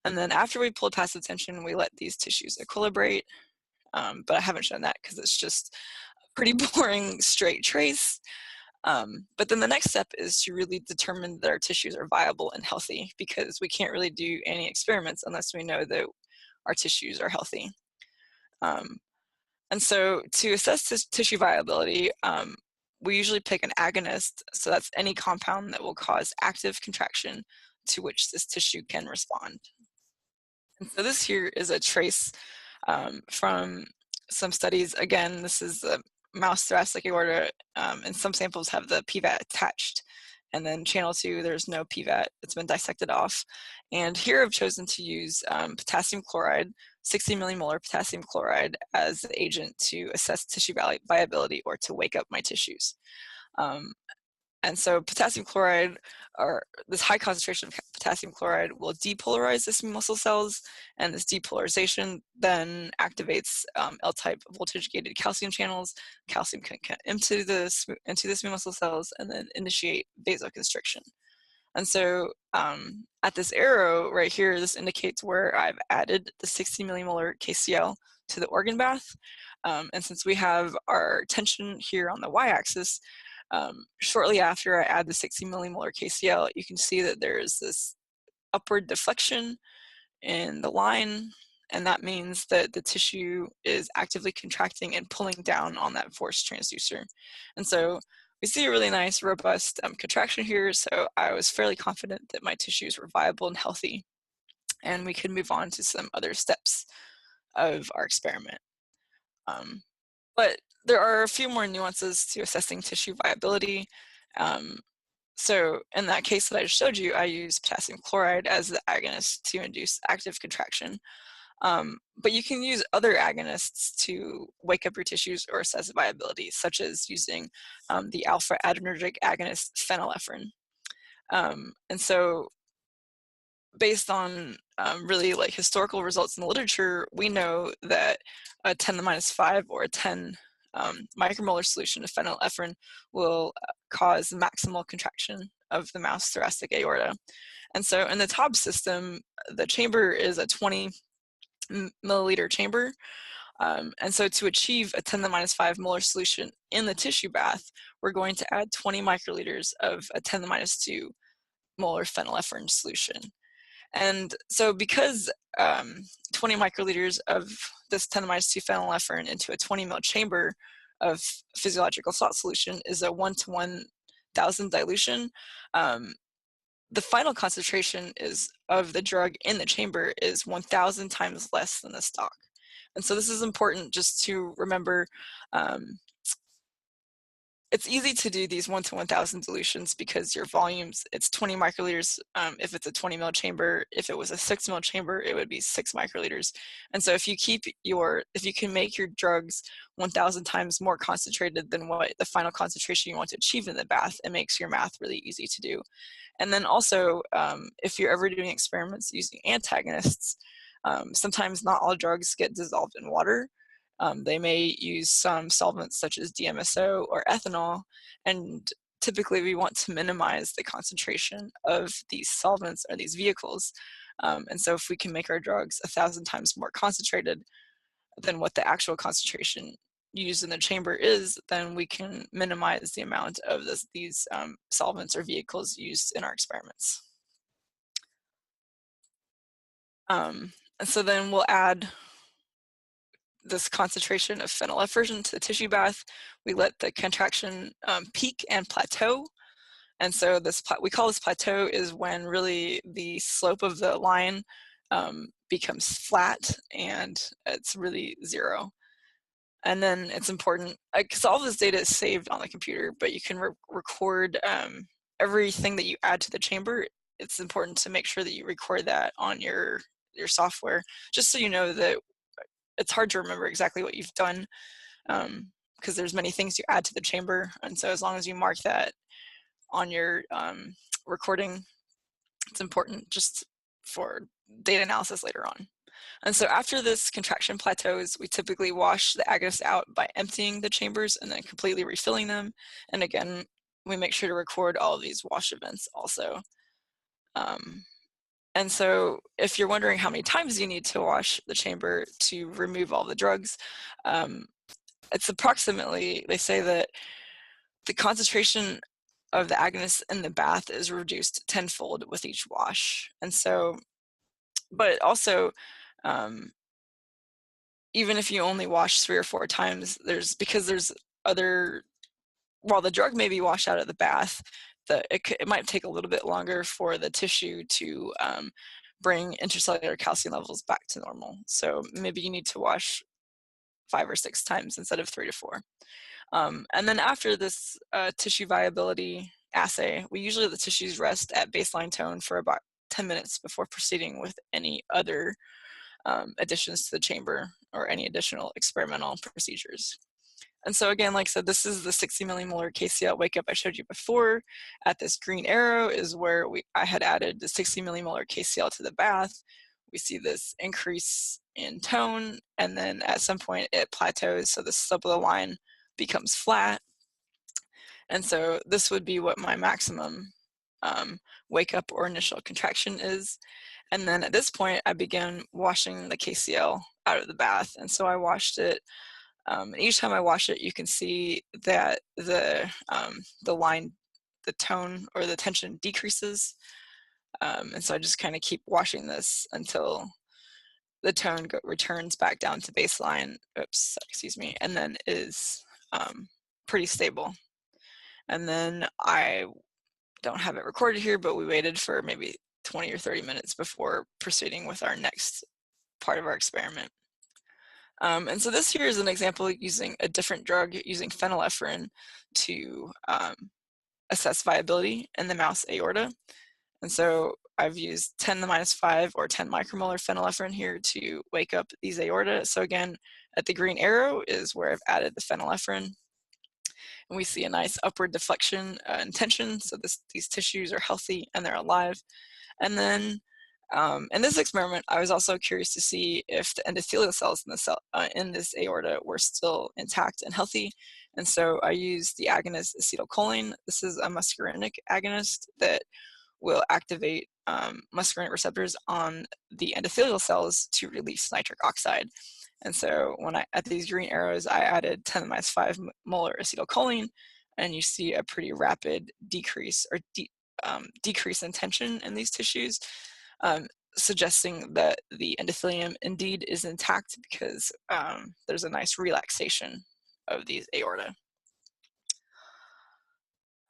And then after we pulled passive tension, we let these tissues equilibrate, but I haven't shown that because it's just a pretty boring straight trace. But then the next step is to really determine that our tissues are viable and healthy, because we can't really do any experiments unless we know that our tissues are healthy. And so to assess this tissue viability, we usually pick an agonist. So that's any compound that will cause active contraction to which this tissue can respond. And so this here is a trace from some studies. Again, this is the mouse thoracic aorta, and some samples have the PVAT attached. And then channel 2, there's no PVAT. It's been dissected off. And here I've chosen to use potassium chloride, 60 millimolar potassium chloride, as the agent to assess tissue viability or to wake up my tissues. And so potassium chloride, or this high concentration of potassium chloride, will depolarize the smooth muscle cells, and this depolarization then activates L-type voltage-gated calcium channels. Calcium can get into the smooth muscle cells and then initiate vasoconstriction. And so at this arrow right here, this indicates where I've added the 60 millimolar KCl to the organ bath. And since we have our tension here on the y-axis, shortly after I add the 60 millimolar KCl, you can see that there's this upward deflection in the line, and that means that the tissue is actively contracting and pulling down on that force transducer. And so we see a really nice, robust contraction here, so I was fairly confident that my tissues were viable and healthy, and we could move on to some other steps of our experiment. But there are a few more nuances to assessing tissue viability. So in that case that I just showed you, I use potassium chloride as the agonist to induce active contraction. But you can use other agonists to wake up your tissues or assess viability, such as using the alpha adrenergic agonist phenylephrine. And so based on really like historical results in the literature, we know that a 10 to the minus 5 or a 10 micromolar solution of phenylephrine will cause maximal contraction of the mouse thoracic aorta. And so in the TOB system, the chamber is a 20 milliliter chamber. And so to achieve a 10 to the minus 5 molar solution in the tissue bath, we're going to add 20 microliters of a 10 to the minus 2 molar phenylephrine solution. And so because 20 microliters of this 10 to the minus 2 phenylephrine into a 20 ml chamber of physiological salt solution is a 1 to 1,000 dilution, the final concentration of the drug in the chamber is 1,000 times less than the stock. And so this is important just to remember. It's easy to do these 1 to 1,000 dilutions because your volumes, it's 20 microliters. If it's a 20 ml chamber, if it was a 6 ml chamber, it would be 6 microliters. And so if you can make your drugs 1,000 times more concentrated than what the final concentration you want to achieve in the bath, it makes your math really easy to do. And then also, if you're ever doing experiments using antagonists, sometimes not all drugs get dissolved in water. They may use some solvents such as DMSO or ethanol, and typically we want to minimize the concentration of these solvents or these vehicles. And so if we can make our drugs 1,000 times more concentrated than what the actual concentration used in the chamber is, then we can minimize the amount of these solvents or vehicles used in our experiments. And so then we'll add this concentration of phenylephrine to the tissue bath. We let the contraction peak and plateau. And so we call this plateau is when really the slope of the line becomes flat and it's really zero. And then it's important, because all this data is saved on the computer, but you can record everything that you add to the chamber. It's important to make sure that you record that on your software, just so you know that it's hard to remember exactly what you've done, because there's many things you add to the chamber. And so as long as you mark that on your recording, it's important just for data analysis later on. And so after this contraction plateaus, we typically wash the agonist out by emptying the chambers and then completely refilling them. And again, we make sure to record all of these wash events also. And so if you're wondering how many times you need to wash the chamber to remove all the drugs, it's approximately, they say that the concentration of the agonist in the bath is reduced tenfold with each wash. And so, but also, even if you only wash 3 or 4 times, while the drug may be washed out of the bath, it might take a little bit longer for the tissue to bring intracellular calcium levels back to normal. So maybe you need to wash 5 or 6 times instead of 3 to 4. And then after this tissue viability assay, we usually let the tissues rest at baseline tone for about 10 minutes before proceeding with any other additions to the chamber or any additional experimental procedures. And so again, like I said, this is the 60 millimolar KCl wake up I showed you before. At this green arrow is where I had added the 60 millimolar KCl to the bath. We see this increase in tone, and then at some point it plateaus, so the slope of the line becomes flat. And so this would be what my maximum wake up or initial contraction is. And then at this point, I began washing the KCl out of the bath. And so I washed it. And each time I wash it, you can see that the line, the tone or the tension decreases. And so I just kind of keep washing this until the tone returns back down to baseline. Oops, excuse me. And then is pretty stable. And then I don't have it recorded here, but we waited for maybe 20 or 30 minutes before proceeding with our next part of our experiment. And so this here is an example using a different drug, using phenylephrine to assess viability in the mouse aorta. And so I've used 10 to the minus 5 or 10 micromolar phenylephrine here to wake up these aorta. So again, at the green arrow is where I've added the phenylephrine. And we see a nice upward deflection and tension. So these tissues are healthy and they're alive. And then in this experiment, I was also curious to see if the endothelial cells in this aorta were still intact and healthy. And so I used the agonist acetylcholine. This is a muscarinic agonist that will activate muscarinic receptors on the endothelial cells to release nitric oxide. And so when at these green arrows, I added 10 to the minus 5 molar acetylcholine, and you see a pretty rapid decrease or decrease in tension in these tissues, suggesting that the endothelium indeed is intact because there's a nice relaxation of these aorta.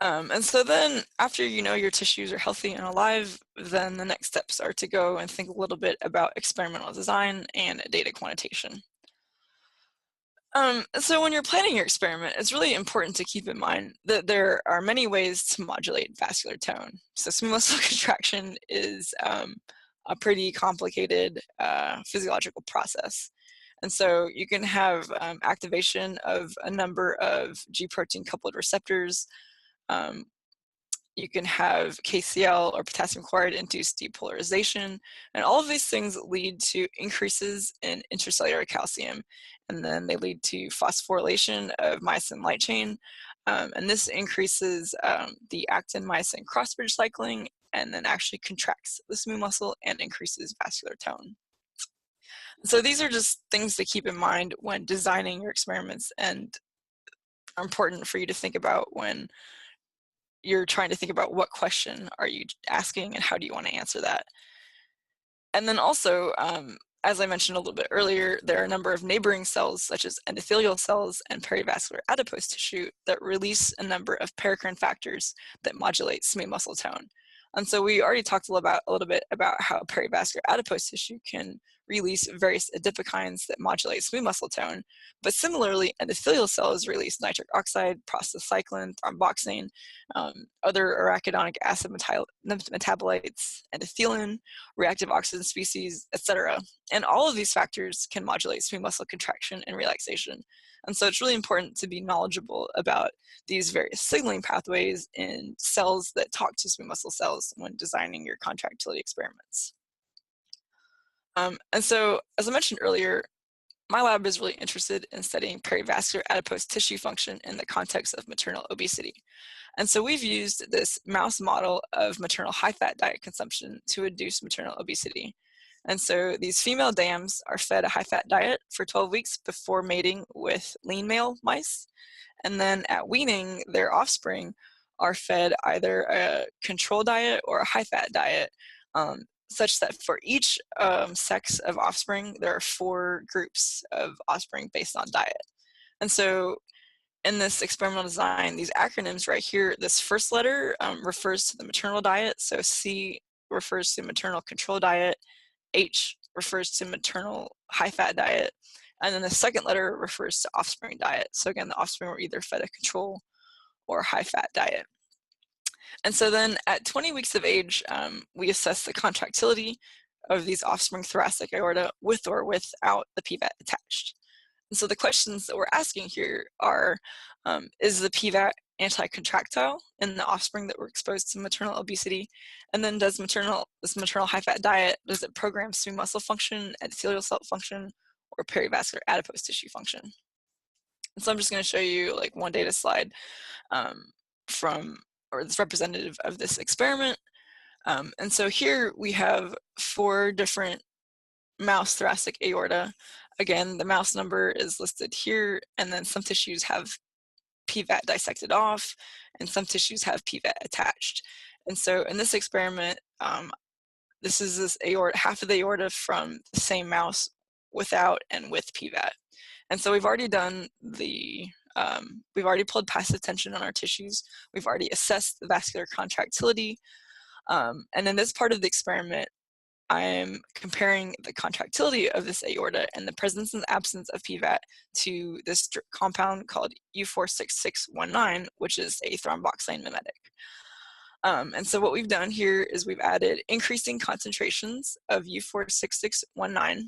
And so then after you know your tissues are healthy and alive, then the next steps are to go and think a little bit about experimental design and data quantitation. So when you're planning your experiment, it's really important to keep in mind that there are many ways to modulate vascular tone. So smooth muscle contraction is a pretty complicated physiological process. And so you can have activation of a number of G protein coupled receptors. You can have KCl or potassium chloride induced depolarization, and all of these things lead to increases in intracellular calcium, and then they lead to phosphorylation of myosin light chain, and this increases the actin-myosin cross-bridge cycling, and then actually contracts the smooth muscle and increases vascular tone. So these are just things to keep in mind when designing your experiments, and are important for you to think about when you're trying to think about what question are you asking and how do you want to answer that. And then also, as I mentioned a little bit earlier, there are a number of neighboring cells such as endothelial cells and perivascular adipose tissue that release a number of paracrine factors that modulate smooth muscle tone. And so we already talked a little bit about how perivascular adipose tissue can release various adipokines that modulate smooth muscle tone, but similarly, endothelial cells release nitric oxide, prostacyclin, thromboxane, other arachidonic acid metabolites, endothelin, reactive oxygen species, etc. And all of these factors can modulate smooth muscle contraction and relaxation. And so it's really important to be knowledgeable about these various signaling pathways in cells that talk to smooth muscle cells when designing your contractility experiments. And so, as I mentioned earlier, my lab is really interested in studying perivascular adipose tissue function in the context of maternal obesity. And so we've used this mouse model of maternal high-fat diet consumption to induce maternal obesity. And so these female dams are fed a high-fat diet for 12 weeks before mating with lean male mice. And then at weaning, their offspring are fed either a control diet or a high-fat diet, such that for each sex of offspring, there are 4 groups of offspring based on diet. And so in this experimental design, these acronyms right here, this first letter refers to the maternal diet. So C refers to maternal control diet, H refers to maternal high-fat diet, and then the second letter refers to offspring diet. So again, the offspring were either fed a control or high-fat diet. And so then at 20 weeks of age, we assess the contractility of these offspring thoracic aorta with or without the PVAT attached. And so the questions that we're asking here are, is the PVAT anti-contractile in the offspring that were exposed to maternal obesity? And then does this maternal high-fat diet, does it program smooth muscle function, endothelial cell function, or perivascular adipose tissue function? And so I'm just going to show you like one data slide that's representative of this experiment. And so here we have 4 different mouse thoracic aorta. Again, the mouse number is listed here, and then some tissues have PVAT dissected off, and some tissues have PVAT attached. And so in this experiment, this is this aorta, half of the aorta from the same mouse without and with PVAT. And so we've already done we've already pulled past the tension on our tissues. We've already assessed the vascular contractility. And in this part of the experiment, I'm comparing the contractility of this aorta and the presence and absence of PVAT to this compound called U46619, which is a thromboxane mimetic. And so what we've done here is we've added increasing concentrations of U46619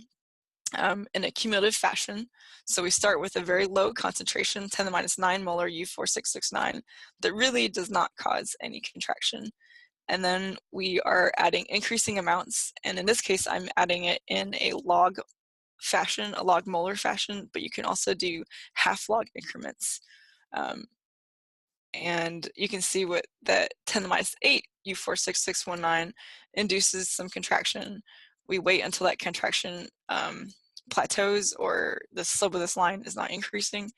in a cumulative fashion. So we start with a very low concentration, 10 to the minus 9 molar U46619, that really does not cause any contraction. And then we are adding increasing amounts, and in this case, I'm adding it in a log fashion, a log molar fashion, but you can also do half log increments. And you can see what that 10 to the minus 8 U46619 induces some contraction. We wait until that contraction plateaus or the slope of this line is not increasing.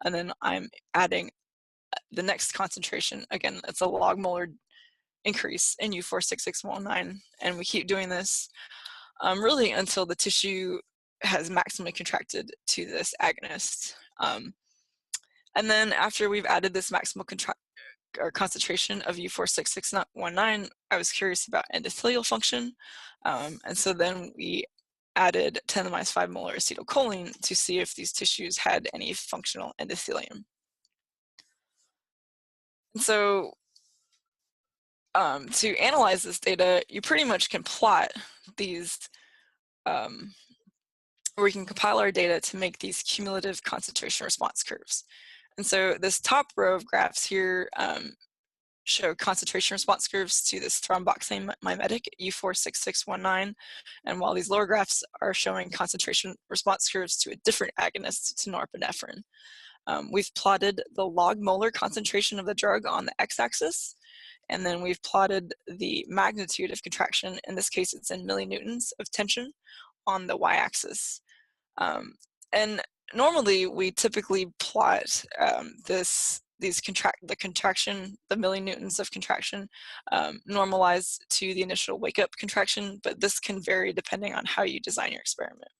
And then I'm adding the next concentration. Again, it's a log molar increase in U46619, and we keep doing this really until the tissue has maximally contracted to this agonist. And then after we've added this maximal concentration of U46619, I was curious about endothelial function. And so then we added 10 to the minus 5 molar acetylcholine to see if these tissues had any functional endothelium. And so to analyze this data, you pretty much can plot these, we can compile our data to make these cumulative concentration response curves. And so this top row of graphs here show concentration response curves to this thromboxane mimetic U46619, and while these lower graphs are showing concentration response curves to a different agonist, to norepinephrine. We've plotted the log molar concentration of the drug on the x-axis, and then we've plotted the magnitude of contraction, in this case it's in millinewtons of tension, on the y-axis. And normally we typically plot the millinewtons of contraction normalized to the initial wake-up contraction, but this can vary depending on how you design your experiment.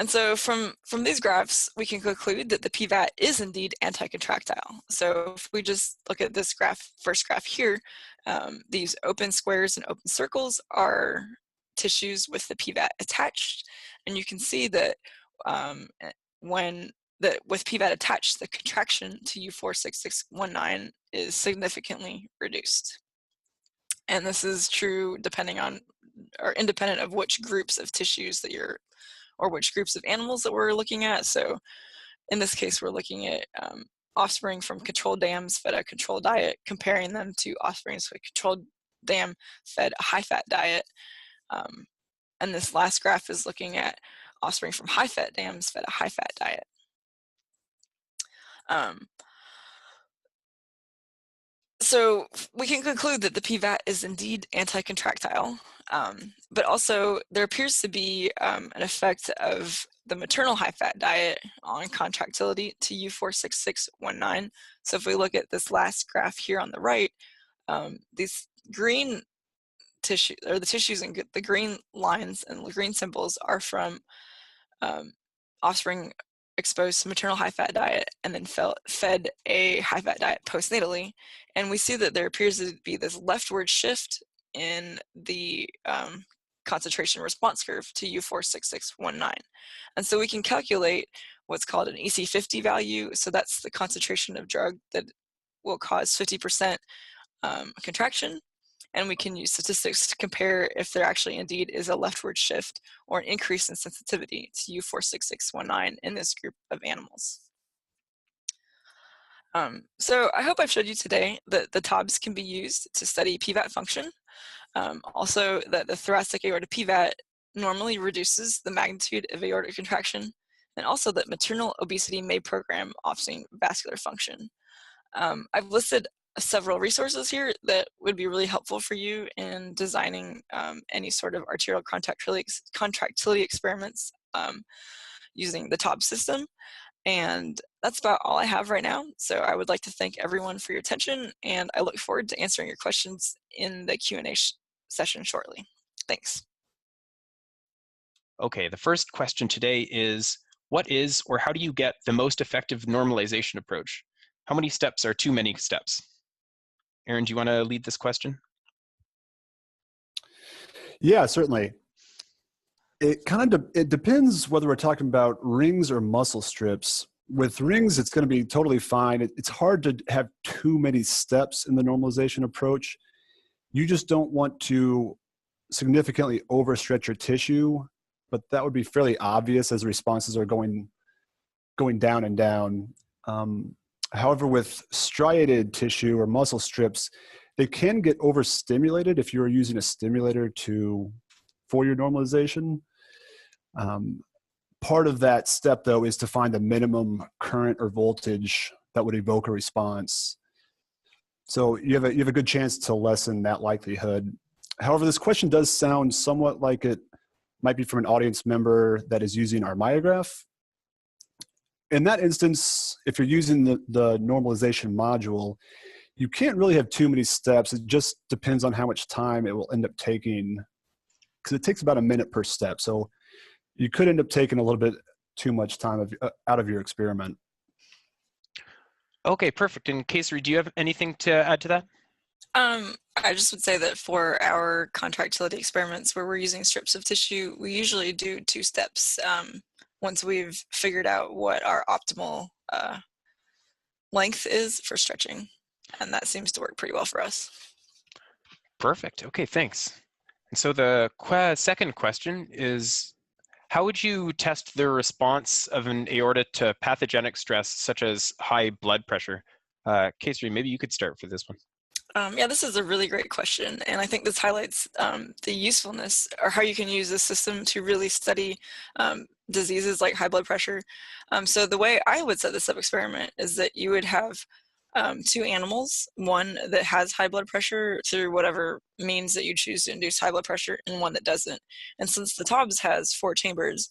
And so from these graphs, we can conclude that the PVAT is indeed anti-contractile. So if we just look at this graph, first graph here, these open squares and open circles are tissues with the PVAT attached. And you can see that with PVAT attached, the contraction to U46619 is significantly reduced. And this is true depending on, or independent of which groups of tissues that you're, or which groups of animals that we're looking at. So in this case, we're looking at offspring from controlled dams fed a controlled diet, comparing them to offspring from a controlled dam fed a high-fat diet. And this last graph is looking at offspring from high-fat dams fed a high-fat diet. So we can conclude that the PVAT is indeed anti-contractile, but also there appears to be an effect of the maternal high-fat diet on contractility to U46619. So if we look at this last graph here on the right, these green tissue, or the tissues and the green lines and the green symbols are from offspring exposed to maternal high-fat diet and then fed a high-fat diet postnatally. And we see that there appears to be this leftward shift in the concentration response curve to U46619. And so we can calculate what's called an EC50 value. So that's the concentration of drug that will cause 50% contraction. And we can use statistics to compare if there actually indeed is a leftward shift or an increase in sensitivity to U46619 in this group of animals. So I hope I've showed you today that the TOBS can be used to study PVAT function. Also that the thoracic aorta PVAT normally reduces the magnitude of aortic contraction, and also that maternal obesity may program offspring vascular function. I've listed several resources here that would be really helpful for you in designing any sort of arterial contractility experiments using the TOBS system. And that's about all I have right now. So I would like to thank everyone for your attention, and I look forward to answering your questions in the Q&A session shortly. Thanks. Okay, the first question today is, what is or how do you get the most effective normalization approach? How many steps are too many steps? Aaron, do you want to lead this question? Yeah, certainly. It depends whether we're talking about rings or muscle strips. With rings, it's going to be totally fine. It's hard to have too many steps in the normalization approach. You just don't want to significantly overstretch your tissue, but that would be fairly obvious as responses are going down and down. However, with striated tissue or muscle strips, they can get overstimulated if you're using a stimulator for your normalization. Part of that step, though, is to find the minimum current or voltage that would evoke a response. So you have a good chance to lessen that likelihood. However, this question does sound somewhat like it might be from an audience member that is using our myograph. In that instance, if you're using the normalization module, you can't really have too many steps. It just depends on how much time it will end up taking, because it takes about a minute per step. So you could end up taking a little bit too much time out of your experiment. Okay, perfect. And Keshari, do you have anything to add to that? I just would say that for our contractility experiments where we're using strips of tissue, we usually do 2 steps once we've figured out what our optimal length is for stretching. And that seems to work pretty well for us. Perfect. Okay, thanks. And so the second question is, how would you test the response of an aorta to pathogenic stress, such as high blood pressure? Keshari, maybe you could start for this one. Yeah, this is a really great question. And I think this highlights the usefulness, or how you can use this system to really study diseases like high blood pressure. So the way I would set this up experiment is that you would have 2 animals, one that has high blood pressure through whatever means that you choose to induce high blood pressure, and one that doesn't. And since the TOBS has 4 chambers,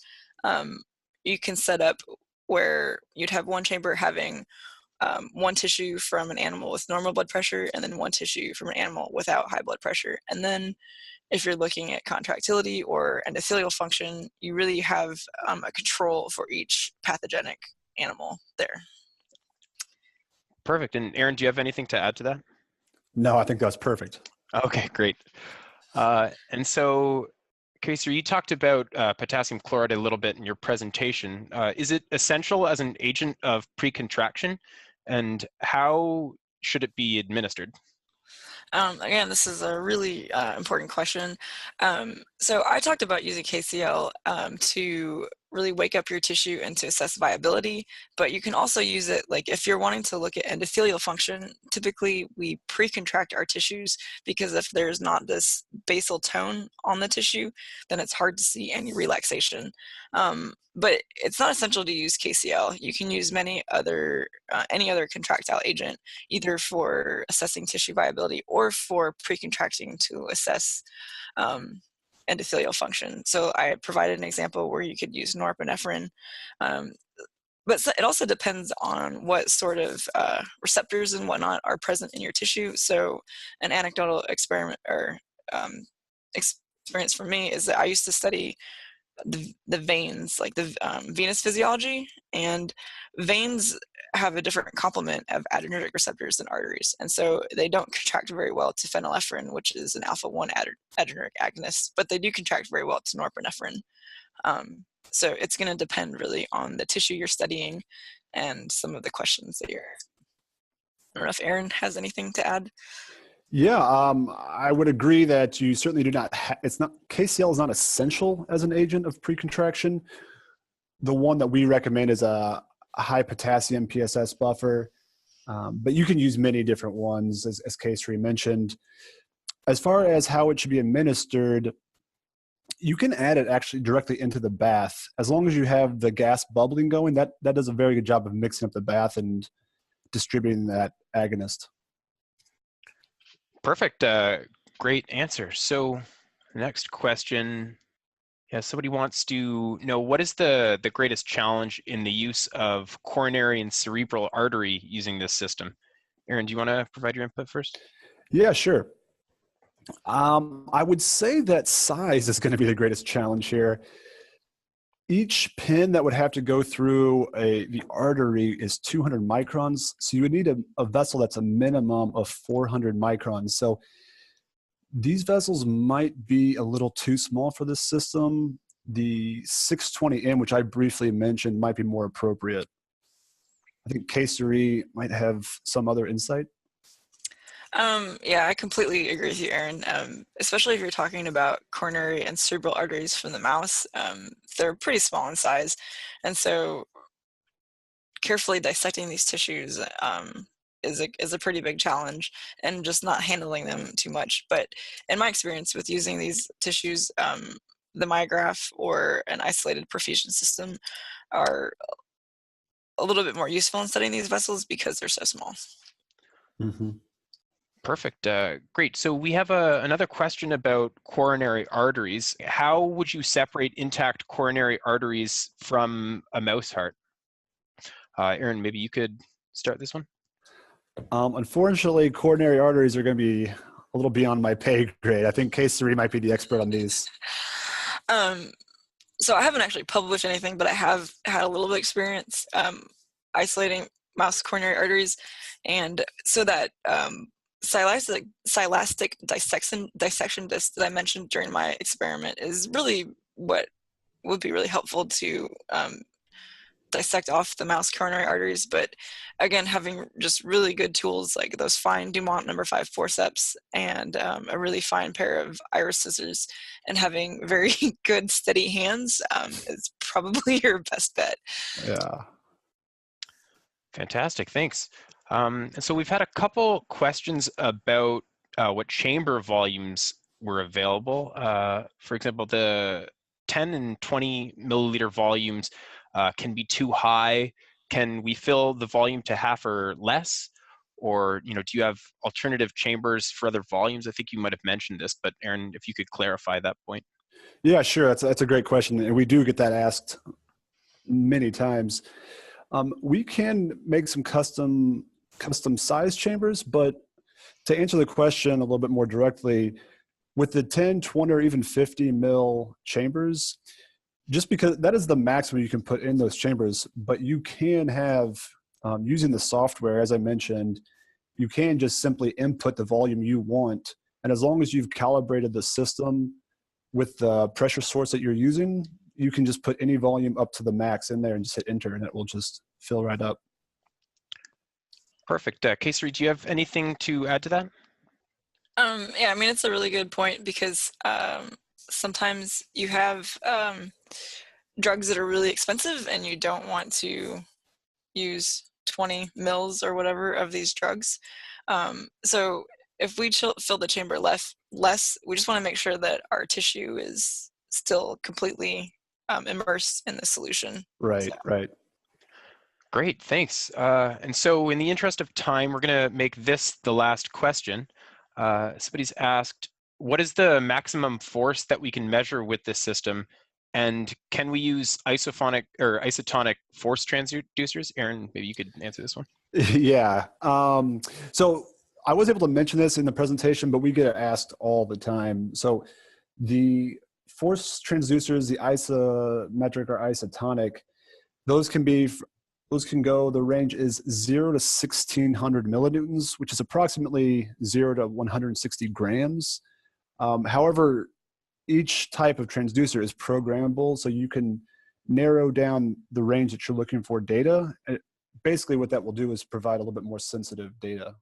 you can set up where you'd have one chamber having one tissue from an animal with normal blood pressure, and then one tissue from an animal without high blood pressure. And then if you're looking at contractility or endothelial function, you really have a control for each pathogenic animal there. Perfect. And Aaron, do you have anything to add to that? No, I think that's perfect. Okay, great. And so, Keshari, you talked about potassium chloride a little bit in your presentation. Is it essential as an agent of precontraction, and how should it be administered? Again, this is a really important question. So I talked about using KCl to really wake up your tissue and to assess viability, but you can also use it, like if you're wanting to look at endothelial function, typically we pre-contract our tissues, because if there's not this basal tone on the tissue, then it's hard to see any relaxation. But it's not essential to use KCl. You can use any other contractile agent, either for assessing tissue viability or for pre-contracting to assess endothelial function. So I provided an example where you could use norepinephrine, but it also depends on what sort of receptors and whatnot are present in your tissue. So an anecdotal experiment or experience for me is that I used to study the veins, like the venous physiology, and veins have a different complement of adrenergic receptors than arteries, and so they don't contract very well to phenylephrine, which is an alpha-1 adrenergic agonist, but they do contract very well to norepinephrine. So it's going to depend really on the tissue you're studying and some of the questions that you're. I don't know if Aaron has anything to add. Yeah, I would agree that you certainly do not. KCl is not essential as an agent of precontraction. The one that we recommend is a high potassium PSS buffer, but you can use many different ones, as Keshari mentioned. As far as how it should be administered, you can add it actually directly into the bath, as long as you have the gas bubbling going. That does a very good job of mixing up the bath and distributing that agonist. Perfect. Great answer. So next question. Yeah, somebody wants to know, what is the greatest challenge in the use of coronary and cerebral artery using this system? Aaron, do you want to provide your input first? Yeah, sure. I would say that size is going to be the greatest challenge here. Each pin that would have to go through the artery is 200 microns. So you would need a vessel that's a minimum of 400 microns. So these vessels might be a little too small for this system. The 620M, which I briefly mentioned, might be more appropriate. I think Keshari might have some other insight. Yeah, I completely agree with you, Aaron. Especially if you're talking about coronary and cerebral arteries from the mouse, they're pretty small in size, and so carefully dissecting these tissues is a pretty big challenge, and just not handling them too much. But in my experience with using these tissues, the myograph or an isolated perfusion system are a little bit more useful in studying these vessels because they're so small. Mm-hmm. Perfect. Great. So we have another question about coronary arteries. How would you separate intact coronary arteries from a mouse heart? Aaron, maybe you could start this one. Unfortunately, coronary arteries are going to be a little beyond my pay grade. I think Keshari might be the expert on these. So I haven't actually published anything, but I have had a little bit of experience isolating mouse coronary arteries. And so that silastic dissection disc that I mentioned during my experiment is really what would be really helpful to dissect off the mouse coronary arteries. But again, having just really good tools like those fine Dumont No. 5 forceps and a really fine pair of iris scissors and having very good steady hands is probably your best bet. Yeah. Fantastic, thanks. And so we've had a couple questions about what chamber volumes were available. For example, the 10 and 20 milliliter volumes can be too high. Can we fill the volume to half or less? Or, do you have alternative chambers for other volumes? I think you might have mentioned this, but Aaron, if you could clarify that point. Yeah, sure. That's a great question. And we do get that asked many times. We can make some custom size chambers, but to answer the question a little bit more directly, with the 10, 20, or even 50 mil chambers, just because that is the maximum you can put in those chambers, but you can have, using the software, as I mentioned, you can just simply input the volume you want. And as long as you've calibrated the system with the pressure source that you're using, you can just put any volume up to the max in there and just hit enter, and it will just fill right up. Perfect. Keshari, do you have anything to add to that? Yeah, I mean, it's a really good point because sometimes you have drugs that are really expensive and you don't want to use 20 mils or whatever of these drugs. So if we fill the chamber less, we just want to make sure that our tissue is still completely immersed in the solution. Right, right. Great, thanks. And so in the interest of time, we're going to make this the last question. Somebody's asked, what is the maximum force that we can measure with this system? And can we use isotonic force transducers? Aaron, maybe you could answer this one. Yeah. So I was able to mention this in the presentation, but we get asked all the time. So the force transducers, the isometric or isotonic, those can go, the range is 0 to 1600 millinewtons, which is approximately 0 to 160 grams. However, each type of transducer is programmable, so you can narrow down the range that you're looking for data. And basically what that will do is provide a little bit more sensitive data